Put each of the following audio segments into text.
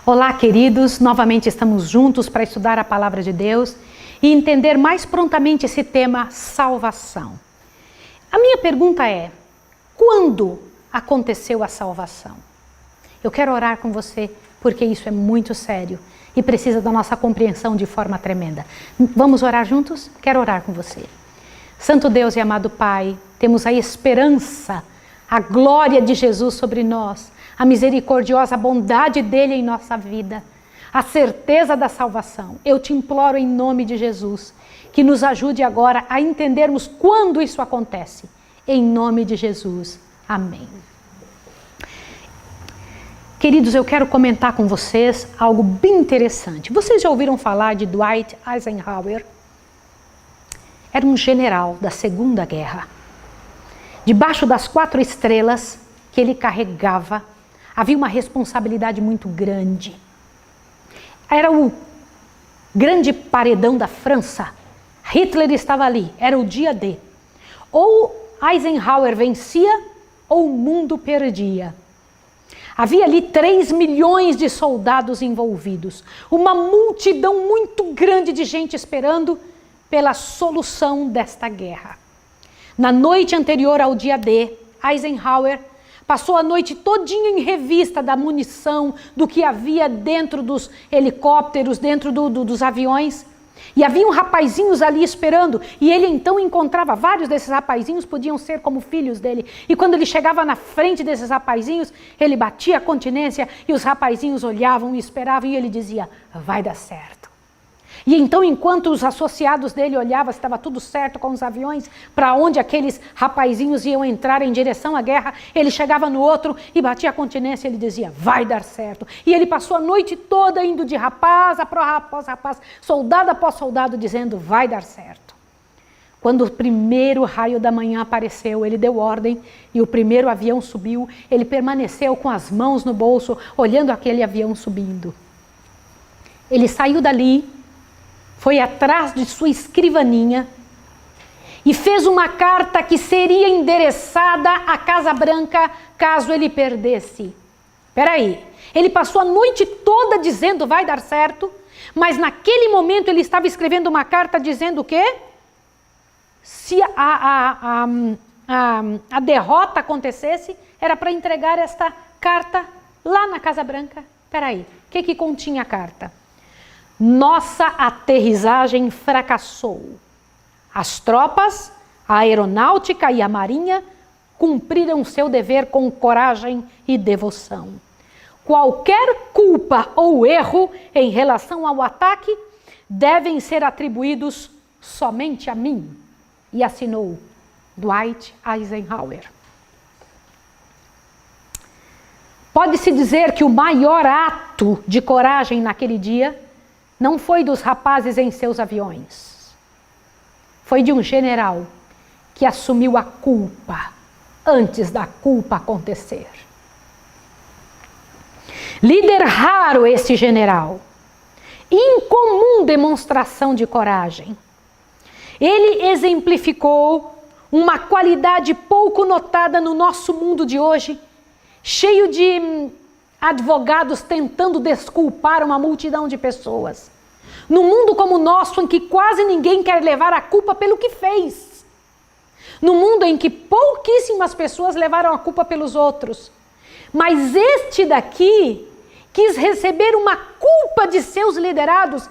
Olá, queridos, novamente estamos juntos para estudar a Palavra de Deus e entender mais prontamente esse tema, salvação. A minha pergunta é, quando aconteceu a salvação? Eu quero orar com você porque isso é muito sério e precisa da nossa compreensão de forma tremenda. Vamos orar juntos? Quero orar com você. Santo Deus e amado Pai, temos a esperança, a glória de Jesus sobre nós, a misericordiosa bondade dele em nossa vida, a certeza da salvação. Eu te imploro em nome de Jesus, que nos ajude agora a entendermos quando isso acontece. Em nome de Jesus. Amém. Queridos, eu quero comentar com vocês algo bem interessante. Vocês já ouviram falar de Dwight Eisenhower? Era um general da Segunda Guerra. Debaixo das 4 estrelas que ele carregava, havia uma responsabilidade muito grande. Era o grande paredão da França. Hitler estava ali, era o dia D. Ou Eisenhower vencia, ou o mundo perdia. Havia ali 3 milhões de soldados envolvidos. Uma multidão muito grande de gente esperando pela solução desta guerra. Na noite anterior ao dia D, Eisenhower passou a noite todinha em revista da munição, do que havia dentro dos helicópteros, dentro dos aviões. E haviam rapazinhos ali esperando. E ele então encontrava vários desses rapazinhos, podiam ser como filhos dele. E quando ele chegava na frente desses rapazinhos, ele batia a continência e os rapazinhos olhavam e esperavam. E ele dizia, vai dar certo. E então, enquanto os associados dele olhavam se estava tudo certo com os aviões, para onde aqueles rapazinhos iam entrar em direção à guerra, ele chegava no outro e batia a continência e ele dizia, vai dar certo. E ele passou a noite toda indo de rapaz após rapaz, soldado após soldado, dizendo, vai dar certo. Quando o primeiro raio da manhã apareceu, ele deu ordem e o primeiro avião subiu, ele permaneceu com as mãos no bolso, olhando aquele avião subindo. Ele saiu dali, foi atrás de sua escrivaninha e fez uma carta que seria endereçada à Casa Branca caso ele perdesse. Espera aí, ele passou a noite toda dizendo vai dar certo, mas naquele momento ele estava escrevendo uma carta dizendo o quê? Se a derrota acontecesse, era para entregar esta carta lá na Casa Branca. Espera aí, o que continha a carta? Nossa aterrissagem fracassou. As tropas, a aeronáutica e a marinha cumpriram seu dever com coragem e devoção. Qualquer culpa ou erro em relação ao ataque devem ser atribuídos somente a mim. E assinou Dwight Eisenhower. Pode-se dizer que o maior ato de coragem naquele dia não foi dos rapazes em seus aviões. Foi de um general que assumiu a culpa antes da culpa acontecer. Líder raro esse general. Incomum demonstração de coragem. Ele exemplificou uma qualidade pouco notada no nosso mundo de hoje, cheio de advogados tentando desculpar uma multidão de pessoas. Num mundo como o nosso, em que quase ninguém quer levar a culpa pelo que fez. Num mundo em que pouquíssimas pessoas levaram a culpa pelos outros. Mas este daqui quis receber uma culpa de seus liderados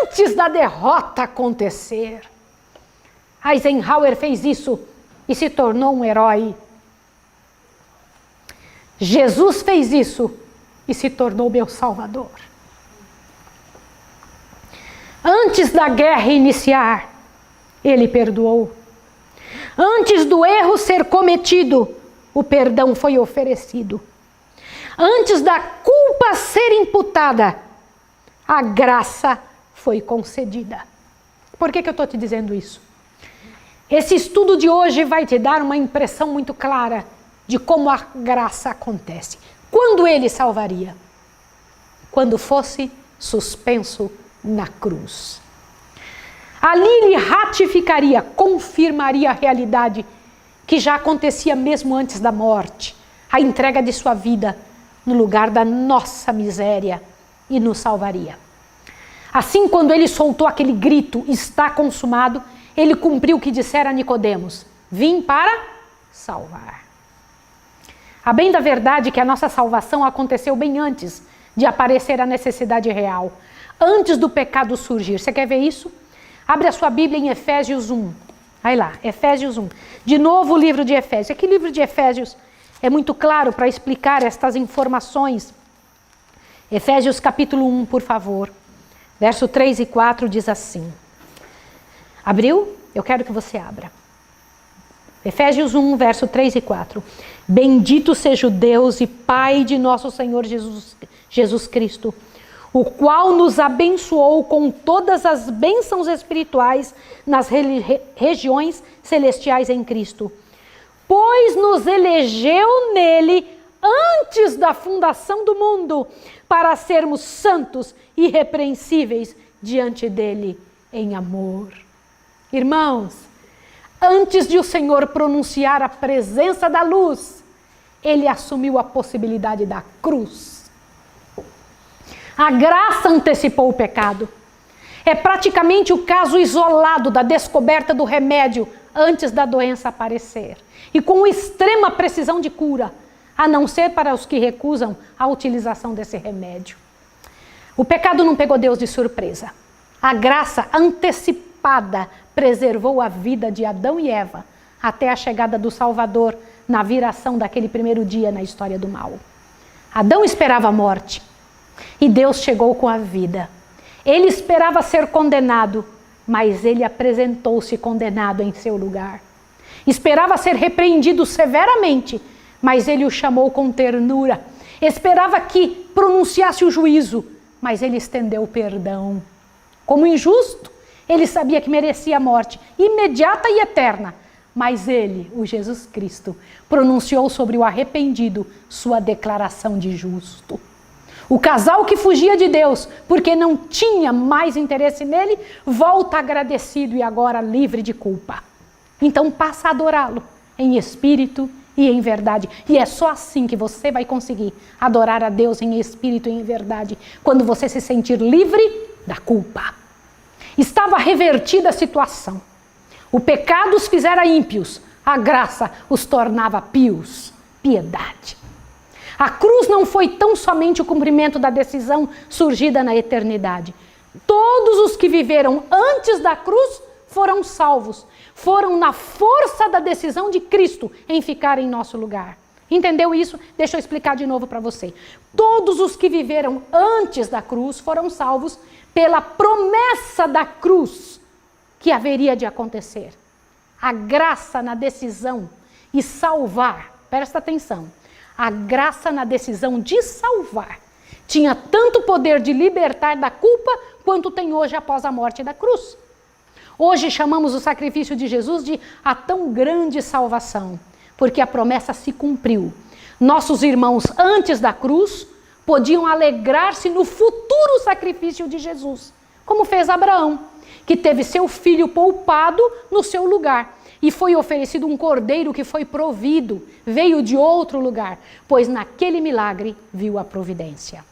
antes da derrota acontecer. Eisenhower fez isso e se tornou um herói. Jesus fez isso e se tornou meu Salvador. Antes da guerra iniciar, ele perdoou. Antes do erro ser cometido, o perdão foi oferecido. Antes da culpa ser imputada, a graça foi concedida. Por que eu estou te dizendo isso? Esse estudo de hoje vai te dar uma impressão muito clara de como a graça acontece. Quando ele salvaria? Quando fosse suspenso na cruz. Ali ele ratificaria, confirmaria a realidade que já acontecia mesmo antes da morte, a entrega de sua vida no lugar da nossa miséria e nos salvaria. Assim, quando ele soltou aquele grito, está consumado, ele cumpriu o que dissera a Nicodemos: vim para salvar. A bem da verdade que a nossa salvação aconteceu bem antes de aparecer a necessidade real, antes do pecado surgir. Você quer ver isso? Abre a sua Bíblia em Efésios 1. Aí lá, Efésios 1. De novo o livro de Efésios. Aqui o livro de Efésios é muito claro para explicar estas informações. Efésios capítulo 1, por favor. Verso 3 e 4 diz assim. Abriu? Eu quero que você abra. Efésios 1, verso 3 e 4. Bendito seja o Deus e Pai de nosso Senhor Jesus Cristo, o qual nos abençoou com todas as bênçãos espirituais nas regiões celestiais em Cristo, pois nos elegeu nele antes da fundação do mundo, para sermos santos e irrepreensíveis diante dele em amor. Irmãos, antes de o Senhor pronunciar a presença da luz, ele assumiu a possibilidade da cruz. A graça antecipou o pecado. É praticamente o caso isolado da descoberta do remédio antes da doença aparecer. E com extrema precisão de cura, a não ser para os que recusam a utilização desse remédio. O pecado não pegou Deus de surpresa. A graça antecipada preservou a vida de Adão e Eva até a chegada do Salvador na viração daquele primeiro dia na história do mal. Adão esperava a morte e Deus chegou com a vida. Ele esperava ser condenado, mas ele apresentou-se condenado em seu lugar. Esperava ser repreendido severamente, mas ele o chamou com ternura. Esperava que pronunciasse o juízo, mas ele estendeu o perdão. Como injusto, ele sabia que merecia a morte, imediata e eterna. Mas ele, o Jesus Cristo, pronunciou sobre o arrependido sua declaração de justo. O casal que fugia de Deus, porque não tinha mais interesse nele, volta agradecido e agora livre de culpa. Então passa a adorá-lo em espírito e em verdade. E é só assim que você vai conseguir adorar a Deus em espírito e em verdade, quando você se sentir livre da culpa. Estava revertida a situação. O pecado os fizera ímpios, a graça os tornava pios, piedade. A cruz não foi tão somente o cumprimento da decisão surgida na eternidade. Todos os que viveram antes da cruz foram salvos. Foram na força da decisão de Cristo em ficar em nosso lugar. Entendeu isso? Deixa eu explicar de novo para você. Todos os que viveram antes da cruz foram salvos pela promessa da cruz que haveria de acontecer. A graça na decisão e salvar, presta atenção, a graça na decisão de salvar tinha tanto poder de libertar da culpa quanto tem hoje após a morte da cruz. Hoje chamamos o sacrifício de Jesus de a tão grande salvação, porque a promessa se cumpriu. Nossos irmãos antes da cruz podiam alegrar-se no futuro sacrifício de Jesus, como fez Abraão, que teve seu filho poupado no seu lugar. E foi oferecido um cordeiro que foi provido, veio de outro lugar, pois naquele milagre viu a providência.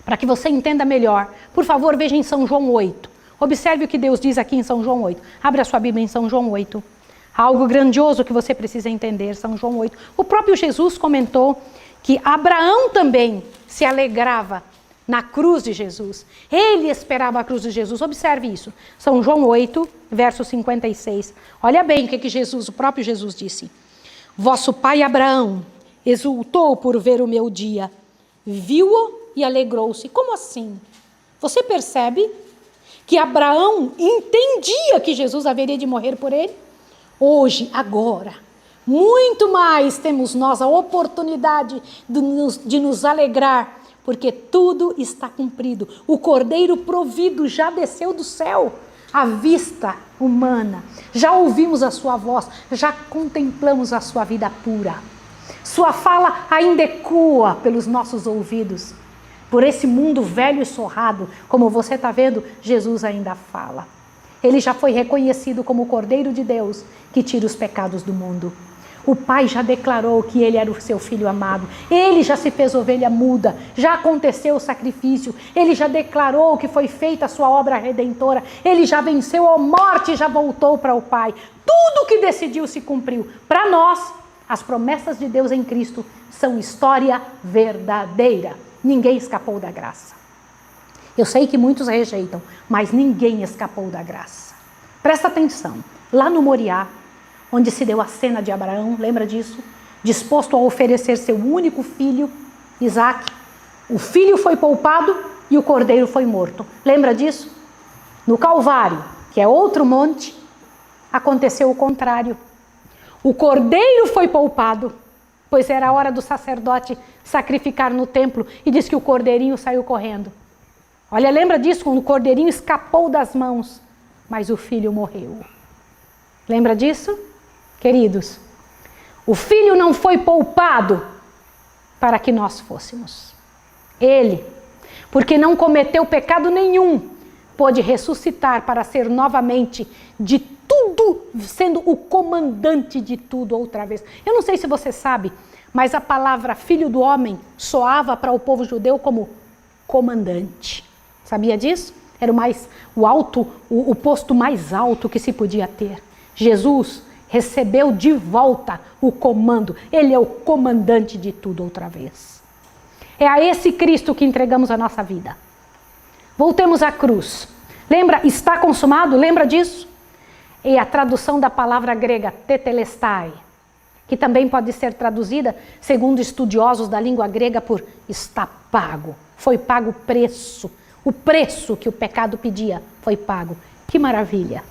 Para que você entenda melhor, por favor, veja em São João 8. Observe o que Deus diz aqui em São João 8. Abra a sua Bíblia em São João 8. Há algo grandioso que você precisa entender, São João 8. O próprio Jesus comentou que Abraão também se alegrava na cruz de Jesus. Ele esperava a cruz de Jesus. Observe isso. São João 8, verso 56. Olha bem o que Jesus, o próprio Jesus disse. Vosso pai Abraão exultou por ver o meu dia. Viu-o e alegrou-se. Como assim? Você percebe que Abraão entendia que Jesus haveria de morrer por ele? Hoje, agora, muito mais temos nós a oportunidade de nos alegrar, porque tudo está cumprido. O cordeiro provido já desceu do céu. A vista humana, já ouvimos a sua voz, já contemplamos a sua vida pura. Sua fala ainda ecoa pelos nossos ouvidos. Por esse mundo velho e sorrado, como você está vendo, Jesus ainda fala. Ele já foi reconhecido como o Cordeiro de Deus que tira os pecados do mundo. O Pai já declarou que Ele era o seu Filho amado. Ele já se fez ovelha muda. Já aconteceu o sacrifício. Ele já declarou que foi feita a sua obra redentora. Ele já venceu a morte e já voltou para o Pai. Tudo que decidiu se cumpriu. Para nós, as promessas de Deus em Cristo são história verdadeira. Ninguém escapou da graça. Eu sei que muitos rejeitam, mas ninguém escapou da graça. Presta atenção. Lá no Moriá, onde se deu a cena de Abraão, lembra disso? Disposto a oferecer seu único filho, Isaque. O filho foi poupado e o cordeiro foi morto. Lembra disso? No Calvário, que é outro monte, aconteceu o contrário. O cordeiro foi poupado, pois era a hora do sacerdote sacrificar no templo, e diz que o cordeirinho saiu correndo. Olha, lembra disso? Quando o cordeirinho escapou das mãos, mas o filho morreu. Lembra disso? Queridos, o filho não foi poupado para que nós fôssemos. Ele, porque não cometeu pecado nenhum, pôde ressuscitar para ser novamente de tudo, sendo o comandante de tudo outra vez. Eu não sei se você sabe, mas a palavra filho do homem soava para o povo judeu como comandante. Sabia disso? Era o posto mais alto que se podia ter. Jesus recebeu de volta o comando. Ele é o comandante de tudo outra vez. É a esse Cristo que entregamos a nossa vida. Voltemos à cruz. Lembra? Está consumado? Lembra disso? E a tradução da palavra grega tetelestai, que também pode ser traduzida, segundo estudiosos da língua grega, por está pago. Foi pago o preço. O preço que o pecado pedia foi pago. Que maravilha!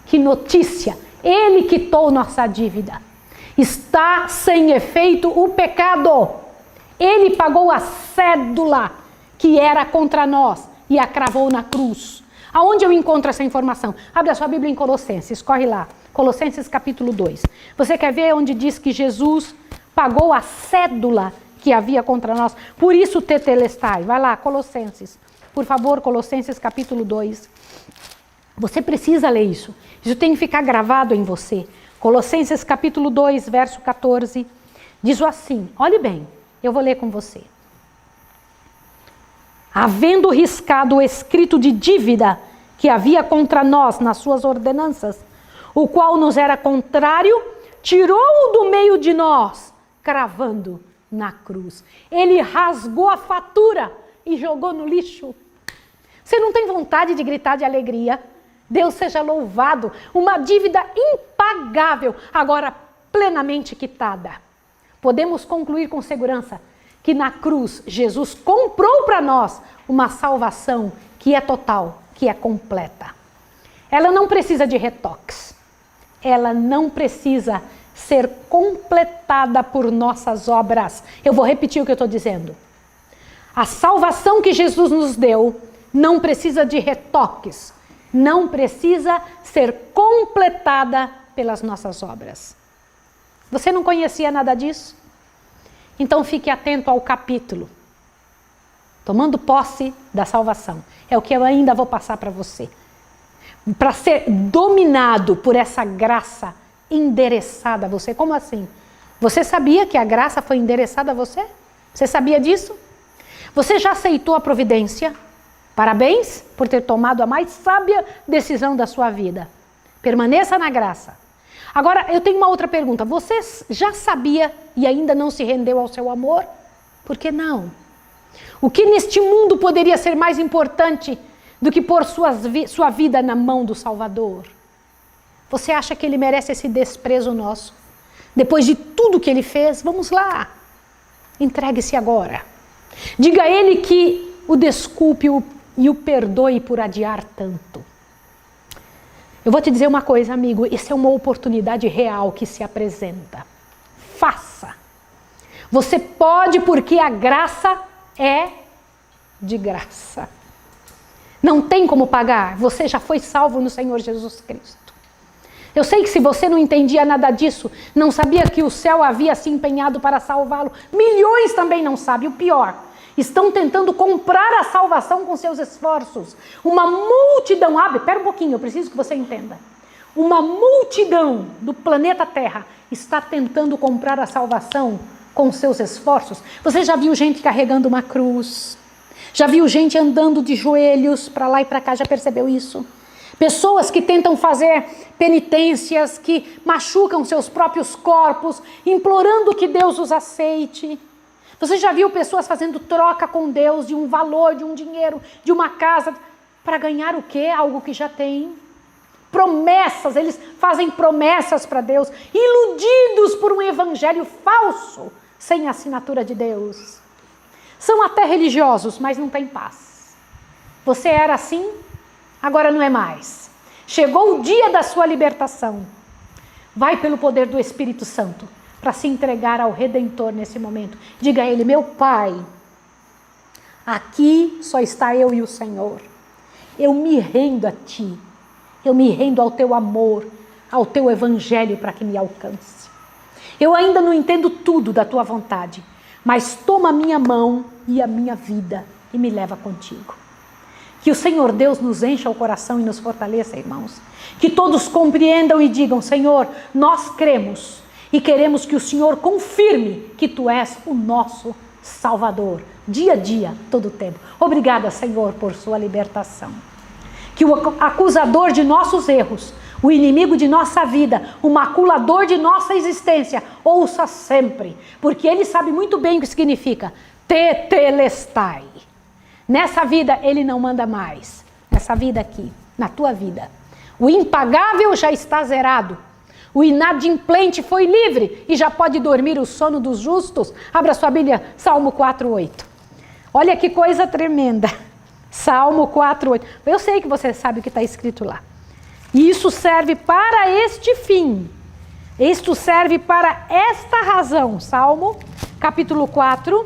Que notícia! Ele quitou nossa dívida. Está sem efeito o pecado. Ele pagou a cédula que era contra nós e a cravou na cruz. Aonde eu encontro essa informação? Abre a sua Bíblia em Colossenses, corre lá. Colossenses capítulo 2. Você quer ver onde diz que Jesus pagou a cédula que havia contra nós? Por isso tetelestai. Vai lá, Colossenses. Por favor, Colossenses capítulo 2. Você precisa ler isso. Isso tem que ficar gravado em você. Colossenses capítulo 2, verso 14. Diz assim, olhe bem, eu vou ler com você. Havendo riscado o escrito de dívida que havia contra nós nas suas ordenanças, o qual nos era contrário, tirou-o do meio de nós, cravando na cruz. Ele rasgou a fatura e jogou no lixo. Você não tem vontade de gritar de alegria? Deus seja louvado, uma dívida impagável, agora plenamente quitada. Podemos concluir com segurança que na cruz Jesus comprou para nós uma salvação que é total, que é completa. Ela não precisa de retoques. Ela não precisa ser completada por nossas obras. Eu vou repetir o que eu estou dizendo. A salvação que Jesus nos deu não precisa de retoques. Não precisa ser completada pelas nossas obras. Você não conhecia nada disso? Então fique atento ao capítulo. Tomando posse da salvação. É o que eu ainda vou passar para você. Para ser dominado por essa graça endereçada a você. Como assim? Você sabia que a graça foi endereçada a você? Você sabia disso? Você já aceitou a providência? Parabéns por ter tomado a mais sábia decisão da sua vida. Permaneça na graça. Agora, eu tenho uma outra pergunta. Você já sabia e ainda não se rendeu ao seu amor? Por que não? O que neste mundo poderia ser mais importante do que pôr sua vida na mão do Salvador? Você acha que ele merece esse desprezo nosso? Depois de tudo que ele fez, vamos lá. Entregue-se agora. Diga a ele que o desculpe e o perdoe por adiar tanto. Eu vou te dizer uma coisa, amigo, isso é uma oportunidade real que se apresenta. Faça. Você pode porque a graça é de graça. Não tem como pagar, você já foi salvo no Senhor Jesus Cristo. Eu sei que se você não entendia nada disso, não sabia que o céu havia se empenhado para salvá-lo, milhões também não sabem, o pior. Estão tentando comprar a salvação com seus esforços. Uma multidão, espera um pouquinho, eu preciso que você entenda. uma multidão do planeta Terra está tentando comprar a salvação com seus esforços. Você já viu gente carregando uma cruz? Já viu gente andando de joelhos para lá e para cá? Já percebeu isso? Pessoas que tentam fazer penitências, que machucam seus próprios corpos, implorando que Deus os aceite. Você já viu pessoas fazendo troca com Deus de um valor, de um dinheiro, de uma casa, para ganhar o quê? Algo que já tem. Promessas, eles fazem promessas para Deus, iludidos por um evangelho falso, sem assinatura de Deus. São até religiosos, mas não têm paz. Você era assim, agora não é mais. Chegou o dia da sua libertação. Vai pelo poder do Espírito Santo para se entregar ao Redentor nesse momento. Diga a Ele: meu Pai, aqui só está eu e o Senhor. Eu me rendo a Ti. Eu me rendo ao Teu amor, ao Teu evangelho para que me alcance. Eu ainda não entendo tudo da Tua vontade, mas toma a minha mão e a minha vida e me leva contigo. Que o Senhor Deus nos encha o coração e nos fortaleça, irmãos. Que todos compreendam e digam: Senhor, nós cremos e queremos que o Senhor confirme que Tu és o nosso Salvador, dia a dia, todo o tempo. Obrigada, Senhor, por Sua libertação. Que o acusador de nossos erros, o inimigo de nossa vida, o maculador de nossa existência, ouça sempre, porque ele sabe muito bem o que significa tetelestai. Nessa vida ele não manda mais, nessa vida aqui, na tua vida. O impagável já está zerado, o inadimplente foi livre e já pode dormir o sono dos justos. Abra sua Bíblia, Salmo 4:8. Olha que coisa tremenda. Salmo 4:8. Eu sei que você sabe o que está escrito lá. E isso serve para este fim. Isto serve para esta razão. Salmo, capítulo 4,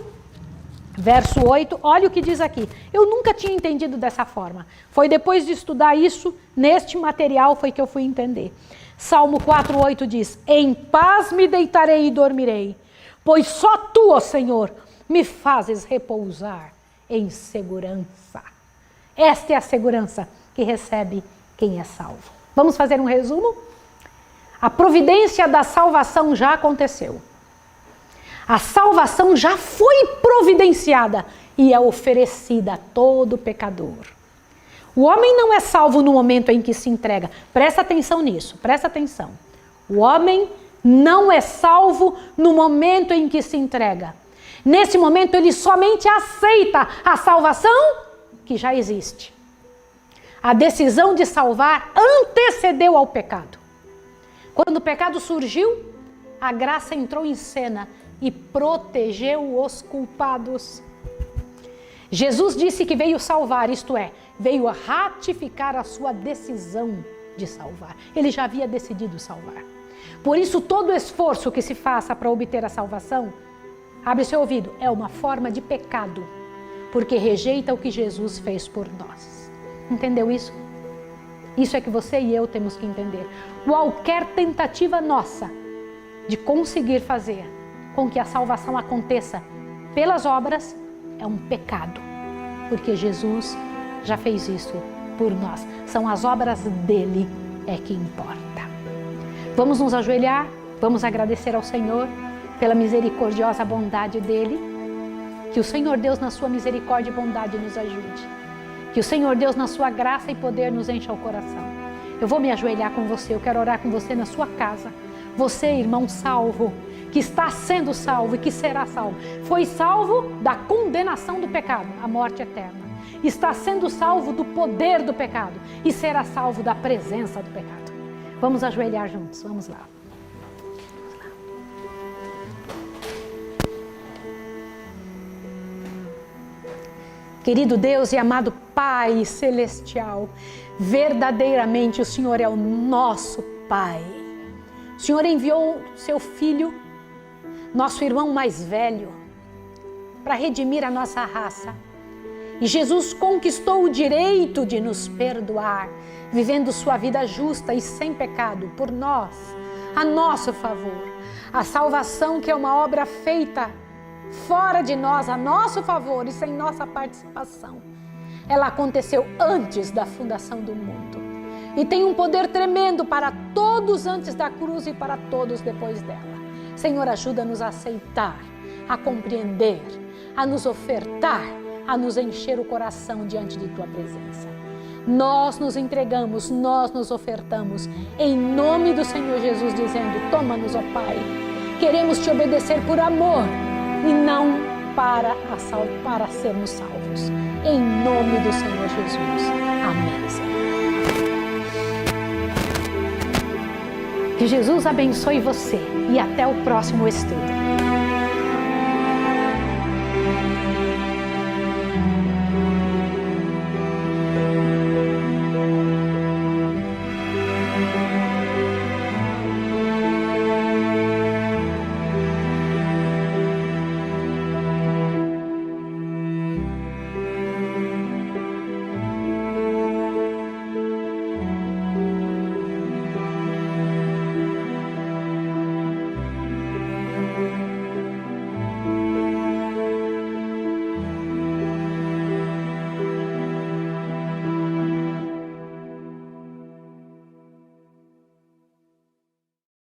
verso 8. Olha o que diz aqui. Eu nunca tinha entendido dessa forma. Foi depois de estudar isso, neste material, foi que eu fui entender. Salmo 4:8 diz: em paz me deitarei e dormirei, pois só Tu, ó Senhor, me fazes repousar em segurança. Esta é a segurança que recebe quem é salvo. Vamos fazer um resumo? A providência da salvação já aconteceu. A salvação já foi providenciada e é oferecida a todo pecador. O homem não é salvo no momento em que se entrega. Presta atenção nisso, presta atenção. O homem não é salvo no momento em que se entrega. Nesse momento ele somente aceita a salvação que já existe. A decisão de salvar antecedeu ao pecado. Quando o pecado surgiu, a graça entrou em cena e protegeu os culpados. Jesus disse que veio salvar, isto é, veio a ratificar a sua decisão de salvar. Ele já havia decidido salvar. Por isso, todo esforço que se faça para obter a salvação, abre seu ouvido, é uma forma de pecado, porque rejeita o que Jesus fez por nós. Entendeu isso? Isso é que você e eu temos que entender. Qualquer tentativa nossa de conseguir fazer com que a salvação aconteça pelas obras é um pecado, porque Jesus já fez isso por nós. São as obras dele é que importa. Vamos nos ajoelhar, vamos agradecer ao Senhor pela misericordiosa bondade dele. Que o Senhor Deus, na sua misericórdia e bondade, nos ajude. Que o Senhor Deus, na sua graça e poder, nos encha o coração. Eu vou me ajoelhar com você, eu quero orar com você na sua casa. Você, irmão salvo, que está sendo salvo e que será salvo. Foi salvo da condenação do pecado, a morte eterna. Está sendo salvo do poder do pecado e será salvo da presença do pecado. Vamos ajoelhar juntos, vamos lá. Querido Deus e amado Pai Celestial, verdadeiramente o Senhor é o nosso Pai. O Senhor enviou seu Filho, nosso irmão mais velho, para redimir a nossa raça. E Jesus conquistou o direito de nos perdoar, vivendo sua vida justa e sem pecado por nós, a nosso favor. A salvação, que é uma obra feita fora de nós, a nosso favor e sem nossa participação, ela aconteceu antes da fundação do mundo e tem um poder tremendo para todos antes da cruz e para todos depois dela. Senhor, ajuda-nos a aceitar, a compreender, a nos ofertar, a nos encher o coração diante de Tua presença. Nós nos entregamos, nós nos ofertamos, em nome do Senhor Jesus, dizendo: toma-nos, ó Pai. Queremos Te obedecer por amor e não para sermos salvos. Em nome do Senhor Jesus. Amém, Senhor. Que Jesus abençoe você e até o próximo estudo.